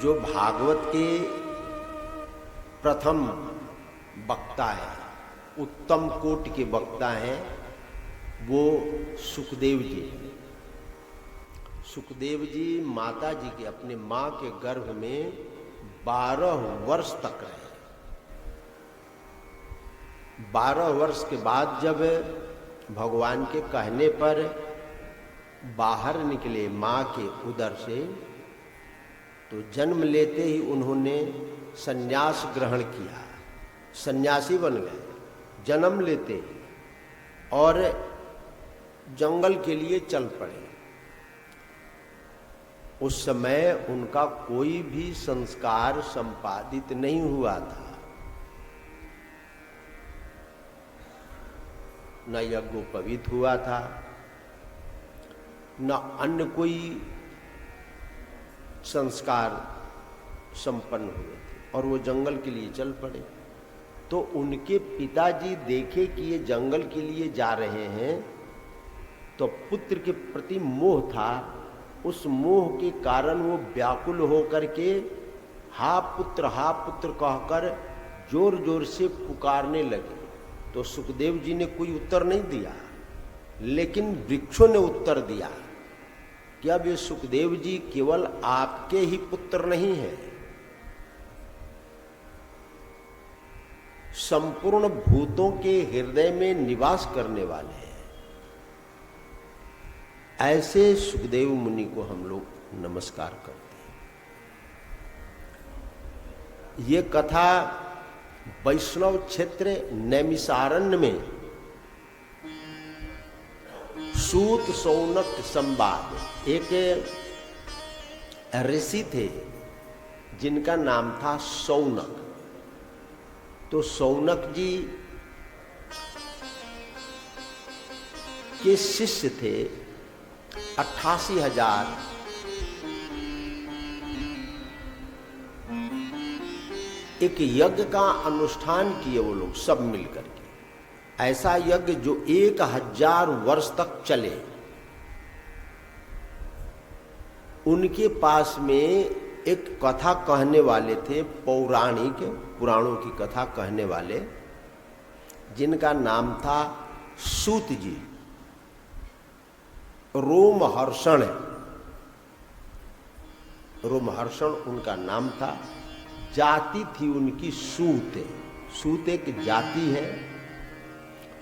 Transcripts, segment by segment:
जो भागवत के प्रथम वक्ता है, उत्तम कोटि के वक्ता हैं, वो सुखदेव जी। सुखदेव जी माता जी के, अपने माँ के गर्भ में 12 वर्ष तक रहे। 12 वर्ष के बाद जब भगवान के कहने पर बाहर निकले माँ के उदर से, तो जन्म लेते ही उन्होंने सन्यास ग्रहण किया, सन्यासी बन गए जन्म लेते ही, और जंगल के लिए चल पड़े। उस समय उनका कोई भी संस्कार संपादित नहीं हुआ था, न यज्ञोपवीत हुआ था, न अन्य कोई संस्कार संपन्न हुए थे, और वो जंगल के लिए चल पड़े। तो उनके पिताजी देखे कि ये जंगल के लिए जा रहे हैं, तो पुत्र के प्रति मोह था। उस मोह के कारण वो व्याकुल होकर के हा पुत्र कहकर जोर जोर से पुकारने लगे। तो सुखदेव जी ने कोई उत्तर नहीं दिया, लेकिन वृक्षों ने उत्तर दिया कि अब ये सुखदेव जी केवल आपके ही पुत्र नहीं हैं, संपूर्ण भूतों के हृदय में निवास करने वाले हैं। ऐसे सुखदेव मुनि को हम लोग नमस्कार करते हैं। ये कथा वैष्णव क्षेत्र नैमिषारण्य में सूत सौनक संवाद, एक ऋषि थे जिनका नाम था सौनक। तो सौनक जी के शिष्य थे 88,000। एक यज्ञ का अनुष्ठान किए वो लोग सब मिलकर के, ऐसा यज्ञ जो 1000 वर्ष तक चले। उनके पास में एक कथा कहने वाले थे, पौराणिक पुराणों की कथा कहने वाले, जिनका नाम था सूत जी। रोमहर्षण उनका नाम था। जाति थी उनकी सूत। सूत एक जाति है,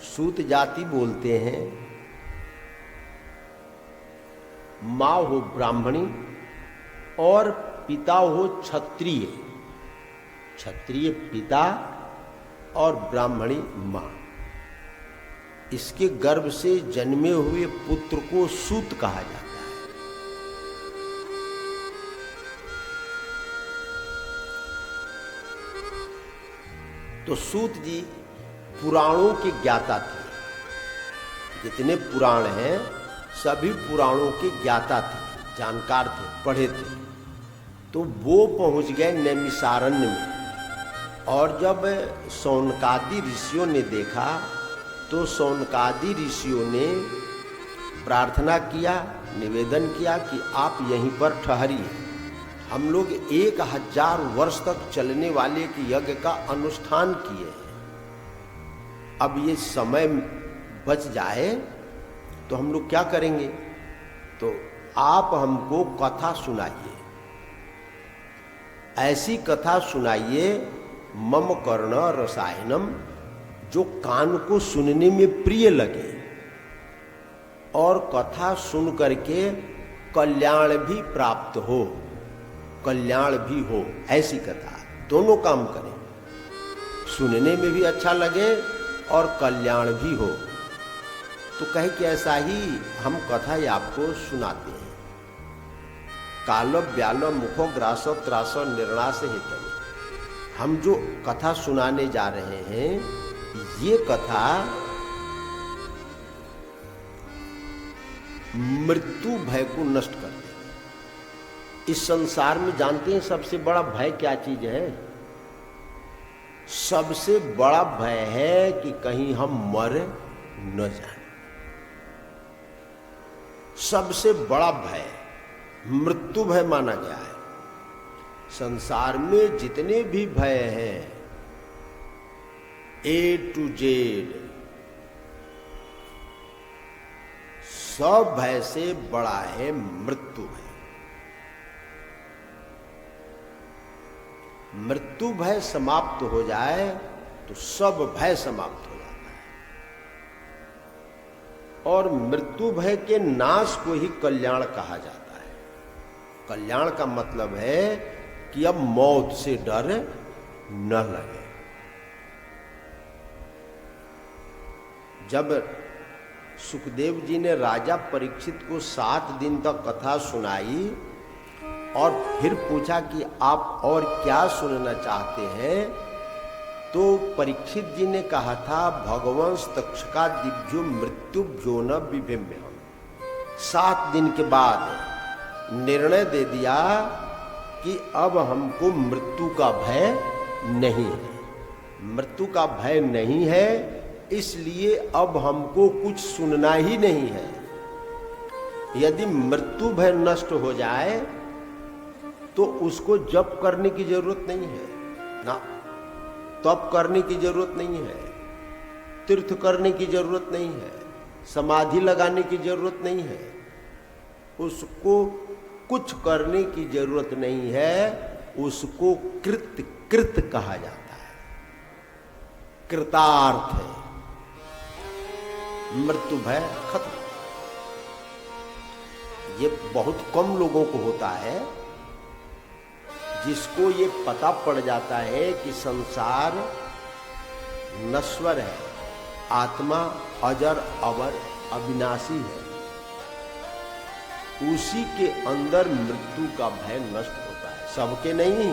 सूत जाति बोलते हैं। माँ हो ब्राह्मणी और पिता हो क्षत्रिय, क्षत्रिय पिता और ब्राह्मणी माँ। इसके गर्भ से जन्मे हुए पुत्र को सूत कहा जाता है। तो सूत जी पुराणों के ज्ञाता थे। जितने पुराण हैं सभी पुराणों के ज्ञाता थे, जानकार थे, पढ़े थे। तो वो पहुंच गए नैमिषारण्य में, और जब सौनकादि ऋषियों ने देखा तो सौनकादि ऋषियों ने प्रार्थना किया, निवेदन किया कि आप यहीं पर ठहरिए, हम लोग 1000 वर्ष तक चलने वाले एक यज्ञ का अनुष्ठान किए हैं। अब ये समय बच जाए तो हम लोग क्या करेंगे, तो आप हमको कथा सुनाइए, ऐसी कथा सुनाइए मम कर्ण रसायनम, जो कान को सुनने में प्रिय लगे और कथा सुन करके कल्याण भी प्राप्त हो, कल्याण भी हो। ऐसी कथा, दोनों काम करें, सुनने में भी अच्छा लगे और कल्याण भी हो। तो कहे कि ऐसा ही हम कथा आपको सुनाते हैं। कालो ब्यालो मुखो ग्रासो त्रासो निर्णास हेतु, हम जो कथा सुनाने जा रहे हैं ये कथा मृत्यु भय को नष्ट कर दे। इस संसार में जानते हैं सबसे बड़ा भय क्या चीज है? सबसे बड़ा भय है कि कहीं हम मर न जाए। सबसे बड़ा भय मृत्यु भय माना गया है। संसार में जितने भी भय हैं, A to Z, सब भय से बड़ा है मृत्यु भय। मृत्यु भय समाप्त हो जाए तो सब भय समाप्त हो जाता है। और मृत्यु भय के नाश को ही कल्याण कहा जाता है। कल्याण का मतलब है कि अब मौत से डर न लगे। जब सुखदेव जी ने राजा परीक्षित को 7 दिन तक कथा सुनाई और फिर पूछा कि आप और क्या सुनना चाहते हैं, तो परीक्षित जी ने कहा था भगवंश तक्षका दिव्यो मृत्युभ्यो न विभिम्यहम्। 7 दिन के बाद निर्णय दे दिया कि अब हमको मृत्यु का भय नहीं है। मृत्यु का भय नहीं है, इसलिए अब हमको कुछ सुनना ही नहीं है। यदि मृत्यु भय नष्ट हो जाए तो उसको जप करने की जरूरत नहीं है ना, तप करने की जरूरत नहीं है, तीर्थ करने की जरूरत नहीं है, समाधि लगाने की जरूरत नहीं है, उसको कुछ करने की जरूरत नहीं है। उसको कृत कहा जाता है, कृतार्थ है। मृत्यु भय खत्म। ये बहुत कम लोगों को होता है जिसको ये पता पड़ जाता है कि संसार नश्वर है, आत्मा अजर अमर अविनाशी है। उसी के अंदर मृत्यु का भय नष्ट होता है, सबके नहीं।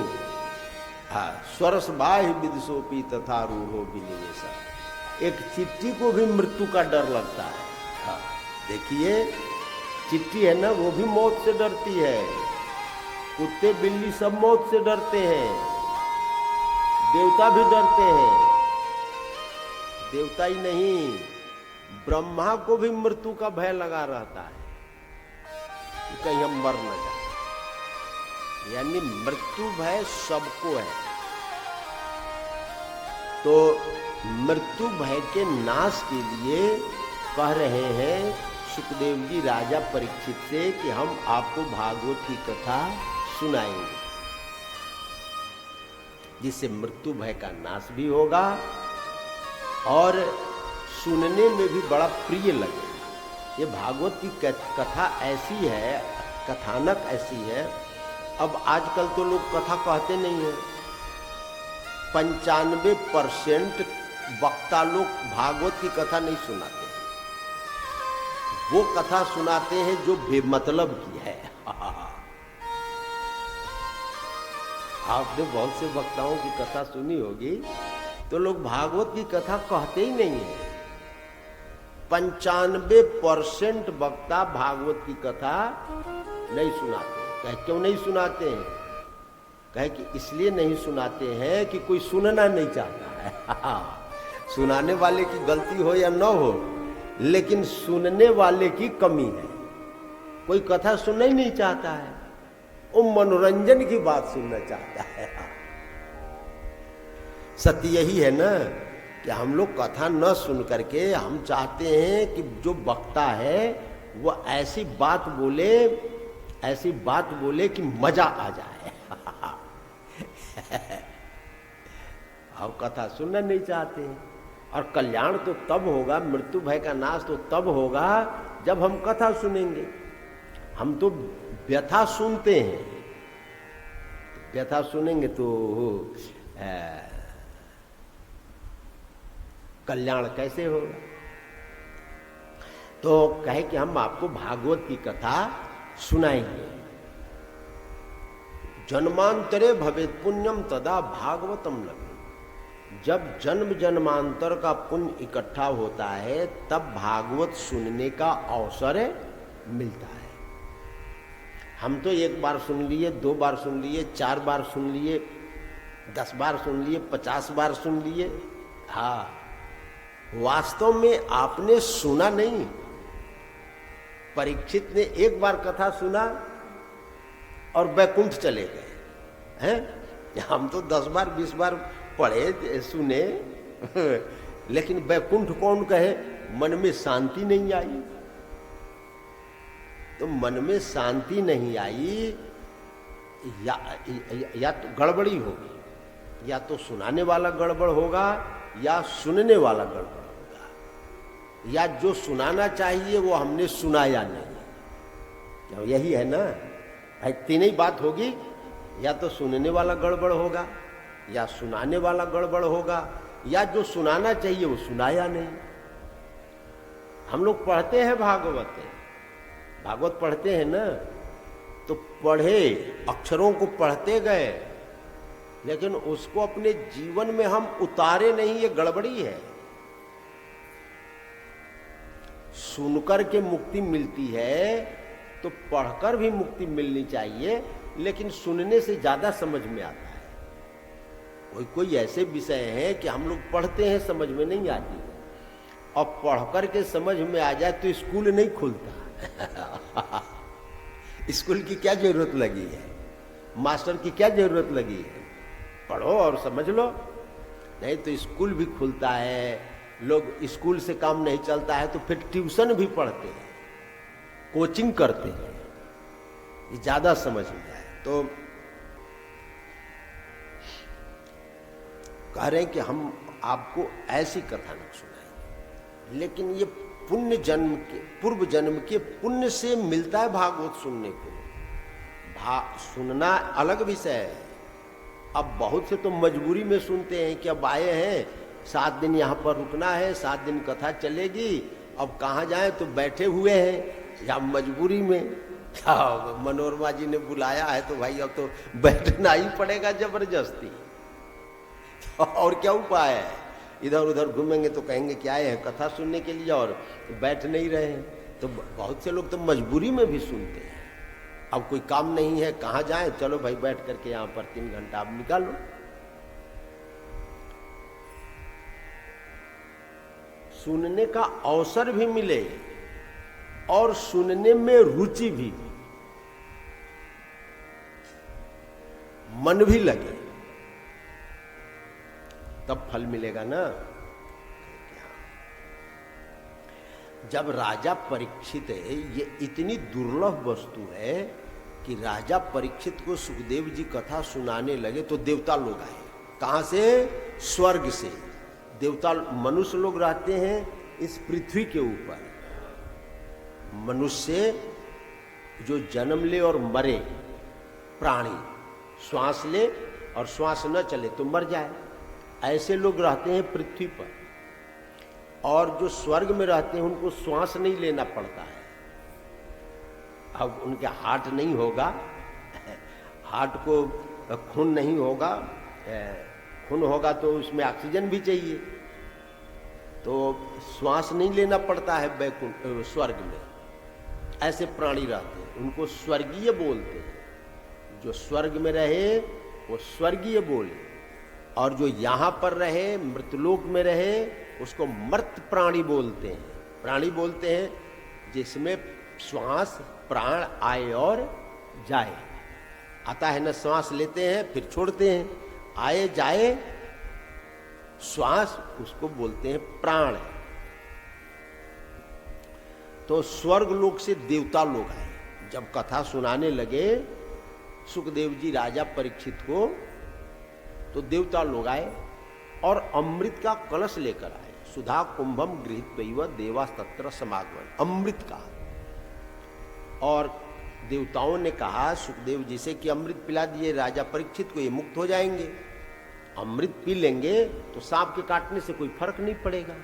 हाँ, स्वरस बाह्य विदुषोपि तथा रूहो विनिवेश। एक चिट्ठी को भी मृत्यु का डर लगता है। हाँ, देखिए चिट्ठी है ना, वो भी मौत से डरती है। कुत्ते बिल्ली सब मौत से डरते हैं, देवता भी डरते हैं। देवता ही नहीं, ब्रह्मा को भी मृत्यु का भय लगा रहता है कि कहीं हम मर न जाए। यानी मृत्यु भय सबको है। तो मृत्यु भय के नाश के लिए कह रहे हैं सुखदेव जी राजा परीक्षित से कि हम आपको भागवत की कथा सुनाएंगे, जिससे मृत्यु भय का नाश भी होगा और सुनने में भी बड़ा प्रिय लगेगा। ये भागवत की कथा ऐसी है, कथानक ऐसी है। अब आजकल तो लोग कथा कहते नहीं है। 95% वक्ता लोग भागवत की कथा नहीं सुनाते, वो कथा सुनाते हैं जो बेमतलब की है। आपने बहुत से वक्ताओं की कथा सुनी होगी, तो लोग भागवत की कथा कहते ही नहीं है। 95% वक्ता भागवत की कथा नहीं सुनाते। कहे क्यों नहीं सुनाते हैं? कहे कि इसलिए नहीं सुनाते हैं कि कोई सुनना नहीं चाहता है। सुनाने वाले की गलती हो या न हो, लेकिन सुनने वाले की कमी है। कोई कथा सुनना ही नहीं चाहता है, वो मनोरंजन की बात सुनना चाहता है। सत्य यही है ना कि हम लोग कथा न सुन करके हम चाहते हैं कि जो वक्ता है वो ऐसी बात बोले कि मजा आ जाए। हम कथा सुनना नहीं चाहते हैं। और कल्याण तो तब होगा, मृत्यु भय का नाश तो तब होगा जब हम कथा सुनेंगे। हम तो व्यथा सुनते हैं, व्यथा सुनेंगे तो कल्याण कैसे होगा? तो कहे कि हम आपको भागवत की कथा सुनाएंगे। जन्मांतरे भवेत् पुण्यम तदा भागवतम लगे। जब जन्म जन्मांतर का पुण्य इकट्ठा होता है तब भागवत सुनने का अवसर मिलता है। हम तो 1 बार सुन लिए, 2 बार सुन लिए, 4 बार सुन लिए, 10 बार सुन लिए, 50 बार सुन लिए। हाँ, वास्तव में आपने सुना नहीं। परीक्षित ने 1 बार कथा सुना और वैकुंठ चले गए। हैं। हम तो 10 बार 20 बार पढ़े सुने, लेकिन वैकुंठ कौन कहे? मन में शांति नहीं आई। तो मन में शांति नहीं आई, या तो गड़बड़ी होगी, या तो सुनाने वाला गड़बड़ होगा या सुनने वाला गड़बड़ होगा, या जो सुनाना चाहिए वो हमने सुनाया नहीं। यही है ना भाई, तीन ही बात होगी, या तो सुनने वाला गड़बड़ होगा, या सुनाने वाला गड़बड़ होगा, या जो सुनाना चाहिए वो सुनाया नहीं। हम लोग पढ़ते हैं भागवत पढ़ते हैं ना, तो पढ़े, अक्षरों को पढ़ते गए, लेकिन उसको अपने जीवन में हम उतारे नहीं, ये गड़बड़ी है। सुनकर के मुक्ति मिलती है तो पढ़कर भी मुक्ति मिलनी चाहिए, लेकिन सुनने से ज्यादा समझ में आता है। कोई ऐसे विषय हैं कि हम लोग पढ़ते हैं समझ में नहीं आती है, और पढ़कर के समझ में आ जाए तो स्कूल नहीं खुलता। स्कूल की क्या जरूरत लगी है, मास्टर की क्या जरूरत लगी है? पढ़ो और समझ लो। नहीं तो स्कूल भी खुलता है, लोग स्कूल से काम नहीं चलता है तो फिर ट्यूशन भी पढ़ते हैं, कोचिंग करते हैं, ये ज्यादा समझ में आए। तो कह रहे हैं कि हम आपको ऐसी कथानक सुनाएंगे, लेकिन ये पुण्य जन्म के, पूर्व जन्म के पुण्य से मिलता है भागवत सुनने को। सुनना अलग विषय है। अब बहुत से तो मजबूरी में सुनते हैं कि अब आए हैं, 7 दिन यहाँ पर रुकना है, 7 दिन कथा चलेगी, अब कहाँ जाएं, तो बैठे हुए हैं, या मजबूरी में क्या मनोरमा जी ने बुलाया है तो भाई अब तो बैठना ही पड़ेगा जबरदस्ती। और क्या उपाय है? इधर उधर घूमेंगे तो कहेंगे कि आए हैं कथा सुनने के लिए और बैठ नहीं रहे हैं। तो बहुत से लोग तो मजबूरी में भी सुनते हैं। अब कोई काम नहीं है, कहाँ जाएं, चलो भाई बैठ करके यहाँ पर 3 घंटा आप निकालो। सुनने का अवसर भी मिले और सुनने में रुचि भी, मन भी लगे, तब फल मिलेगा ना। जब राजा परीक्षित है, ये इतनी दुर्लभ वस्तु है कि राजा परीक्षित को सुखदेव जी कथा सुनाने लगे तो देवता लोग आए। कहां से? स्वर्ग से। देवता, मनुष्य लोग रहते हैं इस पृथ्वी के ऊपर। मनुष्य जो जन्म ले और मरे, प्राणी श्वास ले और श्वास न चले तो मर जाए, ऐसे लोग रहते हैं पृथ्वी पर। और जो स्वर्ग में रहते हैं उनको श्वास नहीं लेना पड़ता है। अब उनके हार्ट नहीं होगा, हार्ट को खून नहीं होगा, खून होगा तो उसमें ऑक्सीजन भी चाहिए, तो श्वास नहीं लेना पड़ता है वैकुंठ स्वर्ग में। ऐसे प्राणी रहते हैं, उनको स्वर्गीय बोलते हैं। जो स्वर्ग में रहे वो स्वर्गीय बोले, और जो यहाँ पर रहे, मृतलोक में रहे, उसको मर्त प्राणी बोलते हैं। प्राणी बोलते हैं जिसमें श्वास प्राण आए और जाए। आता है ना, श्वास लेते हैं फिर छोड़ते हैं, आए जाए श्वास, उसको बोलते हैं प्राण। तो स्वर्ग लोक से देवता लोग आए। जब कथा सुनाने लगे सुखदेव जी राजा परीक्षित को, तो देवता लोग आए और अमृत का कलश लेकर आए। सुधा कुंभम गृहीत्वैव देवास तत्र समागमन, अमृत का। और देवताओं ने कहा सुखदेव जी से कि अमृत पिला दिए राजा परीक्षित को, ये मुक्त हो जाएंगे। अमृत पी लेंगे तो सांप के काटने से कोई फर्क नहीं पड़ेगा,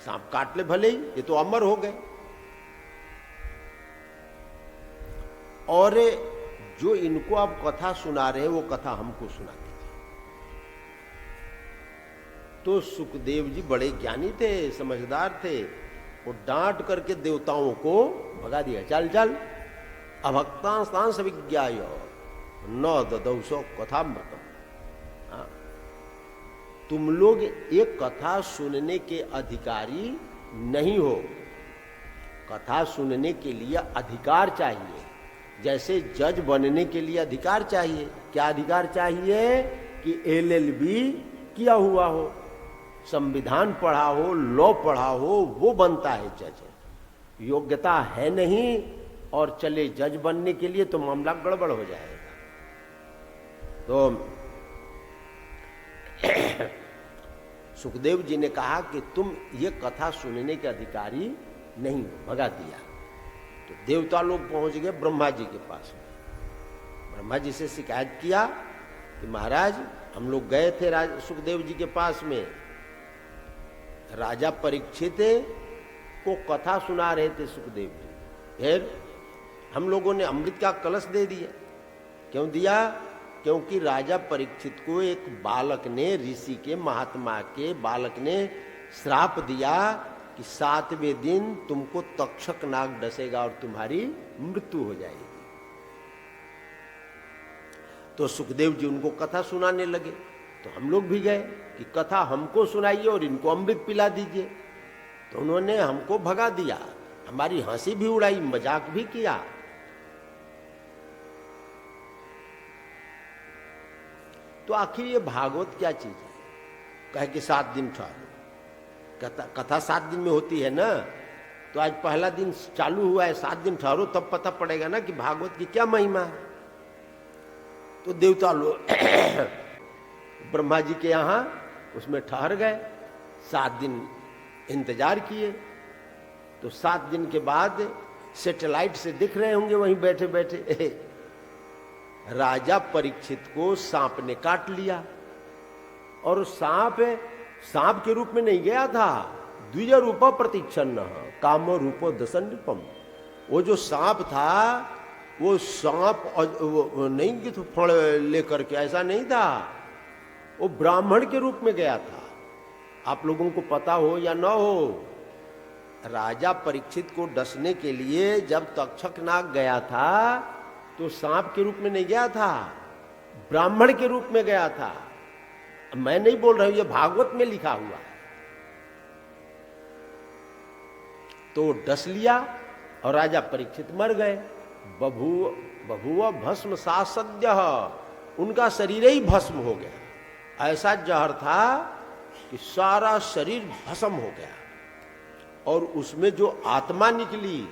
सांप काट ले भले ही, ये तो अमर हो गए। और जो इनको आप कथा सुना रहे हैं वो कथा हमको सुना दीजिए। तो सुखदेव जी बड़े ज्ञानी थे, समझदार थे, वो डांट करके देवताओं को भगा दिया। चल चल, अभक्तांस विज्ञाय न ददौसो कथामृतम। तुम लोग एक कथा सुनने के अधिकारी नहीं हो। कथा सुनने के लिए अधिकार चाहिए, जैसे जज बनने के लिए अधिकार चाहिए। क्या अधिकार चाहिए? कि LLB किया हुआ हो, संविधान पढ़ा हो, लॉ पढ़ा हो, वो बनता है जज। योग्यता है नहीं और चले जज बनने के लिए, तो मामला गड़बड़ हो जाएगा। तो सुखदेव जी ने कहा कि तुम ये कथा सुनने के अधिकारी नहीं हो, भगा दिया। तो देवता लोग पहुंच गए ब्रह्मा जी के पास में। ब्रह्मा जी से शिकायत किया कि महाराज, हम लोग गए थे सुखदेव जी के पास में, राजा परीक्षित को कथा सुना रहे थे सुखदेव जी, फिर हम लोगों ने अमृत का कलश दे दिया। क्यों दिया? क्योंकि राजा परीक्षित को एक बालक ने, ऋषि के, महात्मा के बालक ने श्राप दिया कि 7वें दिन तुमको तक्षक नाग डसेगा और तुम्हारी मृत्यु हो जाएगी। तो सुखदेव जी उनको कथा सुनाने लगे। तो हम लोग भी गए कि कथा हमको सुनाइए और इनको अमृत पिला दीजिए। तो उन्होंने हमको भगा दिया, हमारी हंसी भी उड़ाई, मजाक भी किया। तो आखिर ये भागवत क्या चीज है? कहे कि 7 दिन ठहरो। कथा 7 दिन में होती है ना, तो आज पहला दिन चालू हुआ है, 7 दिन ठहरो, तब पता पड़ेगा ना कि भागवत की क्या महिमा है। तो देवता लोग ब्रह्मा जी के यहाँ उसमें ठहर गए, 7 दिन इंतजार किए। तो 7 दिन के बाद सैटेलाइट से दिख रहे होंगे वहीं बैठे बैठे, राजा परीक्षित को सांप ने काट लिया। और सांप के रूप में नहीं गया था, द्विज रूप प्रतीक्षण काम रूप दशनिपम। वो जो सांप था, वो सांप नहीं कि फड़ लेकर के, ऐसा नहीं था, वो ब्राह्मण के रूप में गया था। आप लोगों को पता हो या ना हो, राजा परीक्षित को डसने के लिए जब तक्षक नाग गया था, तो सांप के रूप में नहीं गया था, ब्राह्मण के रूप में गया था। मैं नहीं बोल रहा हूं, ये भागवत में लिखा हुआ है। तो डस लिया और राजा परीक्षित मर गए। बभुव भस्म सा सद्य, उनका शरीर ही भस्म हो गया। ऐसा जहर था कि सारा शरीर भस्म हो गया। और उसमें जो आत्मा निकली,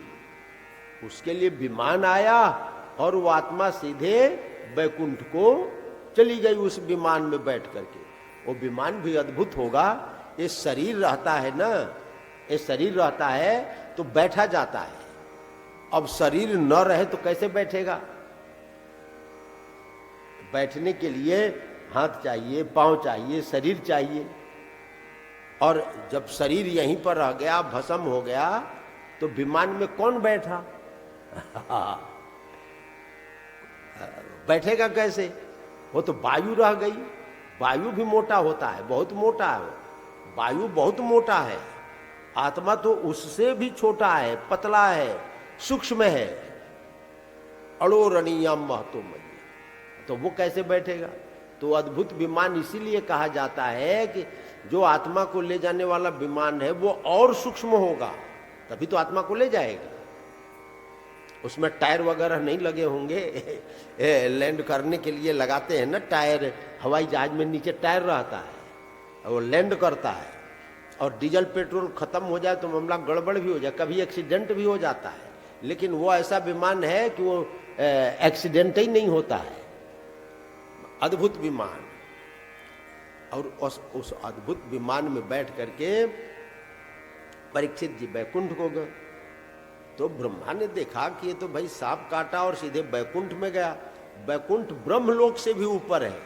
उसके लिए विमान आया और वो आत्मा सीधे बैकुंठ को चली गई उस विमान में बैठ करके। वो विमान भी अद्भुत होगा। ये शरीर रहता है ना, ये शरीर रहता है तो बैठा जाता है। अब शरीर न रहे तो कैसे बैठेगा? बैठने के लिए हाथ चाहिए, पांव चाहिए, शरीर चाहिए। और जब शरीर यहीं पर रह गया, भस्म हो गया, तो विमान में कौन बैठा? बैठेगा कैसे? वो तो वायु रह गई। वायु भी मोटा होता है, बहुत मोटा है। वायु बहुत मोटा है, आत्मा तो उससे भी छोटा है, पतला है, सूक्ष्म है। अड़ोरणीयम महतोमयी, तो वो कैसे बैठेगा? तो अद्भुत विमान इसीलिए कहा जाता है कि जो आत्मा को ले जाने वाला विमान है वो और सूक्ष्म होगा, तभी तो आत्मा को ले जाएगा। उसमें टायर वगैरह नहीं लगे होंगे, लैंड करने के लिए लगाते हैं ना टायर, हवाई जहाज में नीचे टायर रहता है, वो लैंड करता है। और डीजल पेट्रोल खत्म हो जाए तो मामला गड़बड़ भी हो जाए, कभी एक्सीडेंट भी हो जाता है। लेकिन वो ऐसा विमान है कि वो एक्सीडेंट ही नहीं होता है, अद्भुत विमान। और उस अद्भुत विमान में बैठ करके परीक्षित जी बैकुंठ को गए। तो ब्रह्मा ने देखा कि ये तो भाई सांप काटा और सीधे बैकुंठ में गया। बैकुंठ ब्रह्मलोक से भी ऊपर है।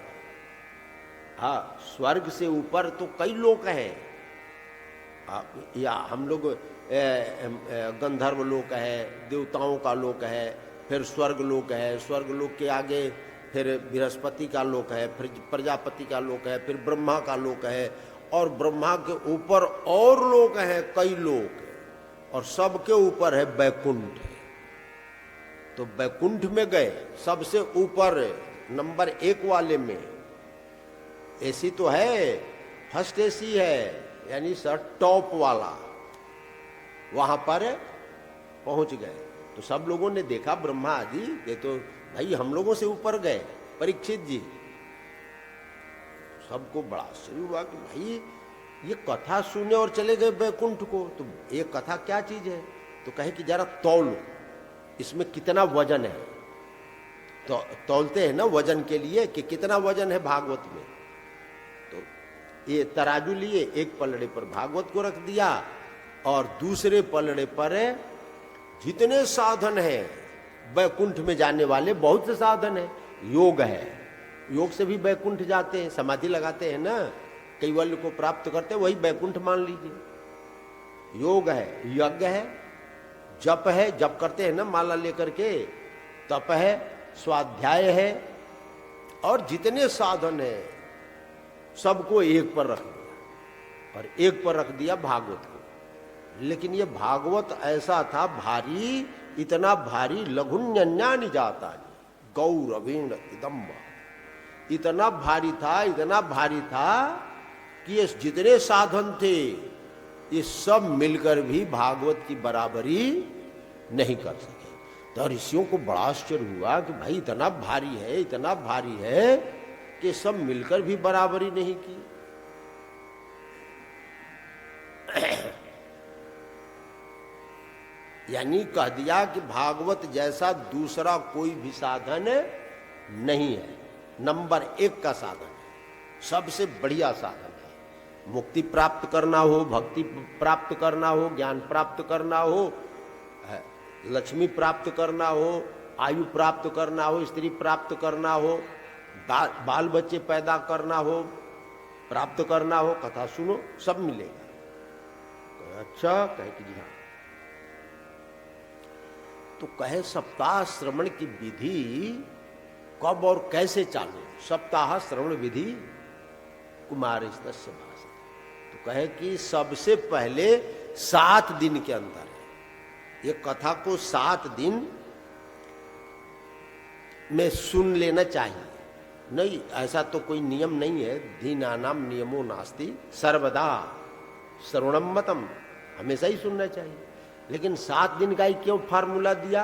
हाँ, स्वर्ग से ऊपर तो कई लोक हैं। या हम लोग गंधर्व लोक है, देवताओं का लोक है, फिर स्वर्ग लोक है, स्वर्ग लोक के आगे फिर बृहस्पति का लोक है, फिर प्रजापति का लोक है, फिर ब्रह्मा का लोक है, और ब्रह्मा के ऊपर और लोक हैं, कई लोक, और सबके ऊपर है बैकुंठ। तो बैकुंठ में गए, सबसे ऊपर नंबर 1 वाले में एसी तो है, फर्स्ट एसी है, यानी सर टॉप वाला, वहां पर पहुंच गए। तो सब लोगों ने देखा, ब्रह्मा आदि, ये तो भाई हम लोगों से ऊपर गए, परीक्षित जी। सबको बड़ा आश्चर्य हुआ कि भाई ये कथा सुने और चले गए बैकुंठ को, तो ये कथा क्या चीज है? तो कहे कि जरा तौलो, इसमें कितना वजन है। तो तौलते हैं ना वजन के लिए कि कितना वजन है भागवत में। तो ये तराजू लिए, एक पलड़े पर भागवत को रख दिया और दूसरे पलड़े पर जितने साधन है बैकुंठ में जाने वाले, बहुत से साधन है। योग है, योग से भी बैकुंठ जाते हैं, समाधि लगाते हैं ना, कैवल्य को प्राप्त करते हैं, वही बैकुंठ मान लीजिए। योग है, यज्ञ है, जप है, जप करते हैं ना माला लेकर के, तप है, स्वाध्याय है, और जितने साधन है सबको एक पर रख दिया, और एक पर रख दिया भागवत को। लेकिन ये भागवत ऐसा था भारी, इतना भारी, लघुन्यन्यानि जाता गौरवीण इदम, इतना भारी था, इतना भारी था कि ये जितने साधन थे ये सब मिलकर भी भागवत की बराबरी नहीं कर सके। तो ऋषियों को बड़ा आश्चर्य हुआ कि भाई इतना भारी है, इतना भारी है कि सब मिलकर भी बराबरी नहीं की। यानी कह दिया कि भागवत जैसा दूसरा कोई भी साधन नहीं है, नंबर 1 का साधन है, सबसे बढ़िया साधन है। मुक्ति प्राप्त करना हो, भक्ति प्राप्त करना हो, ज्ञान प्राप्त करना हो, लक्ष्मी प्राप्त करना हो, आयु प्राप्त करना हो, स्त्री प्राप्त करना हो, बाल बच्चे पैदा करना हो, प्राप्त करना हो, कथा सुनो, सब मिलेगा। अच्छा, कहे कि जी हाँ। तो कहे सप्ताह श्रवण की विधि कब और कैसे चालू? सप्ताह श्रवण विधि कुमारस्तस्य भाषा। तो कहे कि सबसे पहले 7 दिन के अंदर है, ये कथा को 7 दिन में सुन लेना चाहिए। नहीं, ऐसा तो कोई नियम नहीं है, दीनानाम नियमो नास्ति सर्वदा श्रवणम मतम, हमेशा ही सुनना चाहिए। लेकिन 7 दिन का ही क्यों फार्मूला दिया?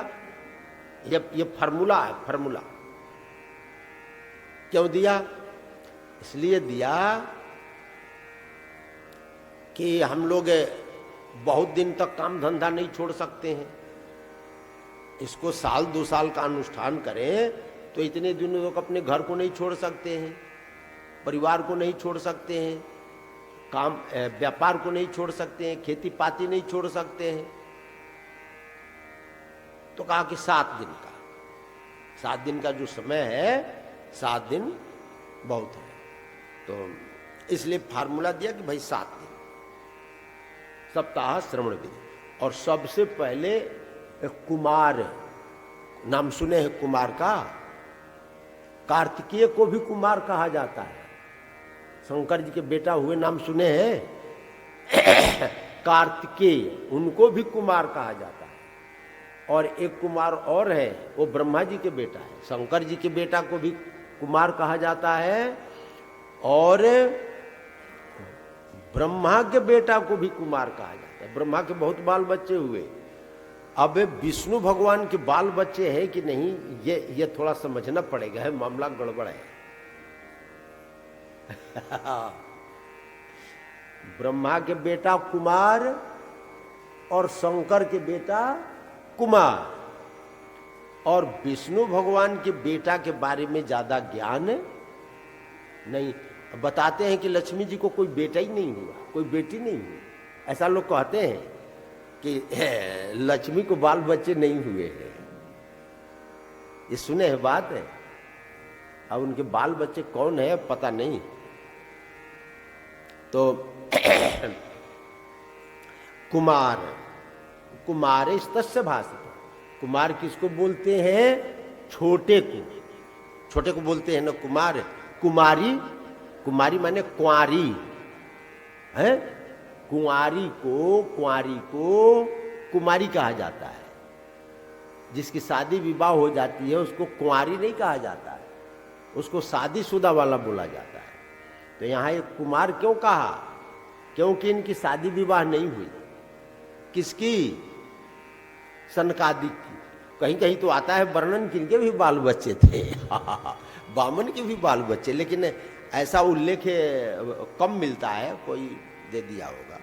ये फार्मूला है, फार्मूला क्यों दिया? इसलिए दिया कि हम लोग बहुत दिन तक काम धंधा नहीं छोड़ सकते हैं। इसको 1-2 साल का अनुष्ठान करें तो इतने दिनों तक अपने घर को नहीं छोड़ सकते हैं, परिवार को नहीं छोड़ सकते हैं, काम व्यापार को नहीं छोड़ सकते हैं, खेती पाती नहीं छोड़ सकते हैं। तो कहा कि 7 दिन का, 7 दिन का जो समय है, 7 दिन बहुत है। तो इसलिए फार्मूला दिया कि भाई 7 दिन सप्ताह श्रवण विधि। और सबसे पहले कुमार, नाम सुने हैं कुमार का? कार्तिकेय को भी कुमार कहा जाता है, शंकर जी के बेटा हुए, नाम सुने हैं? कार्तिकेय, उनको भी कुमार कहा जाता है। और एक कुमार और है, वो ब्रह्मा जी के बेटा है, शंकर जी के बेटा को भी कुमार कहा जाता है, और ब्रह्मा के बेटा को भी कुमार कहा जाता है। ब्रह्मा के बहुत बाल बच्चे हुए, अब विष्णु भगवान के बाल बच्चे हैं कि नहीं, ये थोड़ा समझना पड़ेगा, है मामला गड़बड़ है। ब्रह्मा के बेटा कुमार और शंकर के बेटा कुमार, और विष्णु भगवान के बेटा के बारे में ज्यादा ज्ञान नहीं। बताते हैं कि लक्ष्मी जी को कोई बेटा ही नहीं हुआ, कोई बेटी नहीं हुई, ऐसा लोग कहते हैं कि लक्ष्मी को बाल बच्चे नहीं हुए हैं। ये सुने हैं बात है। अब उनके बाल बच्चे कौन है पता नहीं। तो कुमार, कुमारेस्तस्य भाषित। कुमार किसको बोलते हैं? छोटे को, छोटे को बोलते हैं ना कुमार। कुमारी, कुमारी माने कुंवारी है, कुंवारी को कुमारी कहा जाता है। जिसकी शादी विवाह हो जाती है उसको कुंवारी नहीं कहा जाता है, उसको शादीशुदा वाला बोला जाता है। तो यहाँ एक कुमार क्यों कहा? क्योंकि इनकी शादी विवाह नहीं हुई। किसकी? सनकादिक की। कहीं कहीं तो आता है वर्णन किनके भी बाल बच्चे थे बामन के भी बाल बच्चे, लेकिन ऐसा उल्लेख कम मिलता है, कोई दे दिया होगा।